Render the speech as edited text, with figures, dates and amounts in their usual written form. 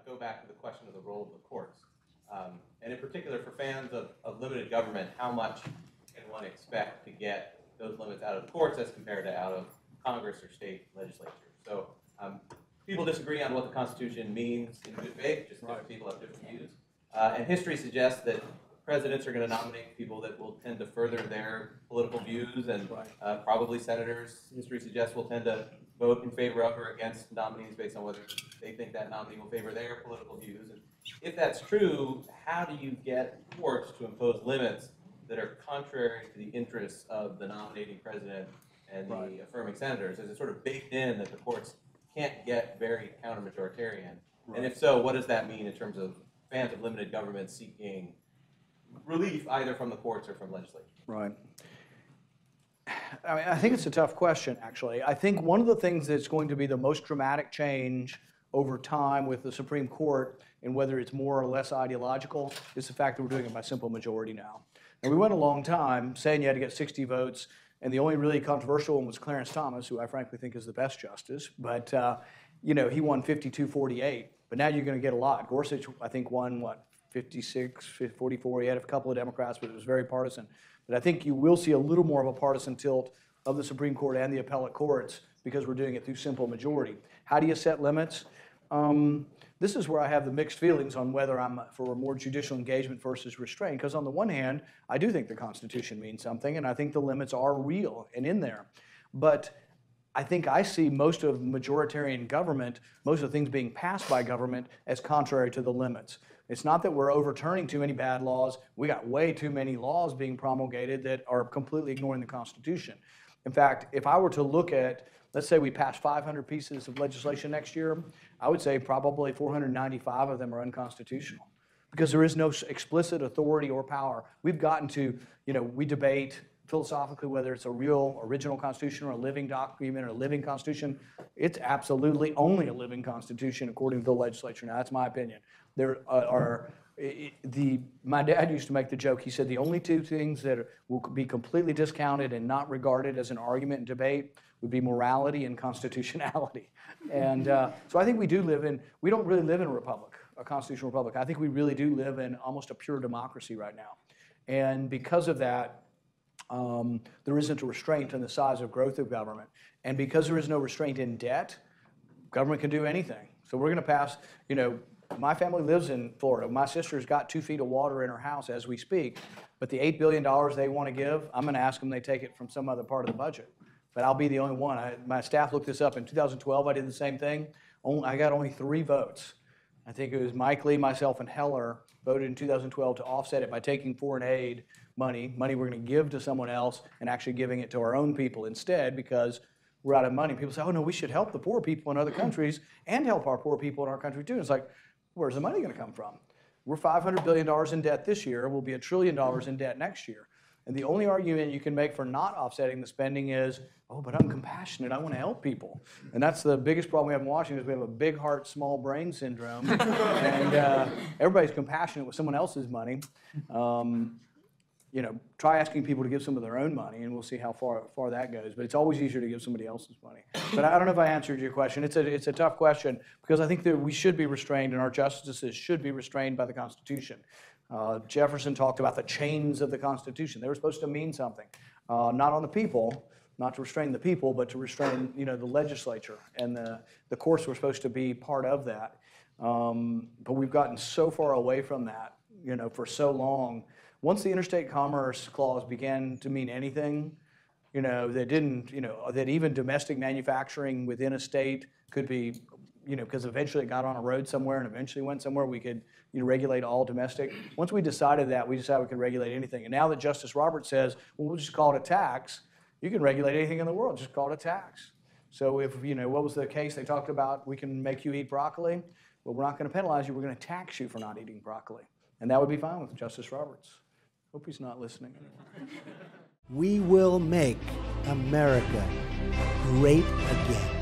go back to the question of the role of the courts. And in particular, for fans of limited government, how much can one expect to get those limits out of the courts as compared to out of Congress or state legislatures? So people disagree on what the Constitution means in good faith, just different people have different views. And history suggests that presidents are going to nominate people that will tend to further their political views, and probably senators, history suggests, will tend to vote in favor of or against nominees based on whether they think that nominee will favor their political views. And if that's true, how do you get courts to impose limits that are contrary to the interests of the nominating president and the affirming senators? Is it sort of baked in that the courts can't get very counter-majoritarian? And if so, what does that mean in terms of fans of limited government seeking relief either from the courts or from legislature? Right. I mean, I think it's a tough question, actually. I think one of the things that's going to be the most dramatic change over time with the Supreme Court, and whether it's more or less ideological, is the fact that we're doing it by simple majority now. And we went a long time saying you had to get 60 votes, and the only really controversial one was Clarence Thomas, who I frankly think is the best justice, but you know, he won 52-48. But now you're going to get a lot. Gorsuch, I think, won, what, 56, 44. He had a couple of Democrats, but it was very partisan. But I think you will see a little more of a partisan tilt of the Supreme Court and the appellate courts because we're doing it through simple majority. How do you set limits? This is where I have the mixed feelings on whether I'm for more judicial engagement versus restraint, because on the one hand, I do think the Constitution means something, and I think the limits are real and in there. But I think I see most of majoritarian government, most of the things being passed by government, as contrary to the limits. It's not that we're overturning too many bad laws. We got way too many laws being promulgated that are completely ignoring the Constitution. In fact, if I were to look at, let's say we pass 500 pieces of legislation next year, I would say probably 495 of them are unconstitutional because there is no explicit authority or power. We've gotten to, you know, we debate philosophically whether it's a real original Constitution or a living document or a living Constitution. It's absolutely only a living Constitution according to the legislature. Now, that's my opinion. There my dad used to make the joke, he said the only two things that will be completely discounted and not regarded as an argument and debate would be morality and constitutionality. And so I think we don't really live in a republic, a constitutional republic. I think we really do live in almost a pure democracy right now. And because of that, there isn't a restraint on the size of growth of government. And because there is no restraint in debt, government can do anything. So we're going to pass, you know, my family lives in Florida. My sister's got 2 feet of water in her house as we speak. But the $8 billion they want to give, I'm going to ask them they take it from some other part of the budget. But I'll be the only one. My staff looked this up. In 2012, I did the same thing. I got only 3 votes. I think it was Mike Lee, myself, and Heller voted in 2012 to offset it by taking foreign aid money we're going to give to someone else and actually giving it to our own people instead because we're out of money. People say, oh, no, we should help the poor people in other countries and help our poor people in our country, too. And it's like, where's the money going to come from? We're $500 billion in debt this year. We'll be $1 trillion in debt next year. And the only argument you can make for not offsetting the spending is, oh, but I'm compassionate. I want to help people. And that's the biggest problem we have in Washington is we have a big heart, small brain syndrome. And everybody's compassionate with someone else's money. You know, try asking people to give some of their own money, and we'll see how far that goes. But it's always easier to give somebody else's money. But I don't know if I answered your question. It's a tough question because I think that we should be restrained, and our justices should be restrained by the Constitution. Jefferson talked about the chains of the Constitution. They were supposed to mean something, not on the people, not to restrain the people, but to restrain, you know, the legislature, and the courts were supposed to be part of that. But we've gotten so far away from that, you know, for so long. Once the Interstate Commerce Clause began to mean anything, you know, that didn't, you know, that even domestic manufacturing within a state could be, you know, because eventually it got on a road somewhere and eventually went somewhere, we could, you know, regulate all domestic. Once we decided that, we decided we could regulate anything. And now that Justice Roberts says, well, we'll just call it a tax, you can regulate anything in the world, just call it a tax. So if, you know, what was the case they talked about, we can make you eat broccoli? Well, we're not going to penalize you, we're going to tax you for not eating broccoli. And that would be fine with Justice Roberts. Hope he's not listening. We will make America great again.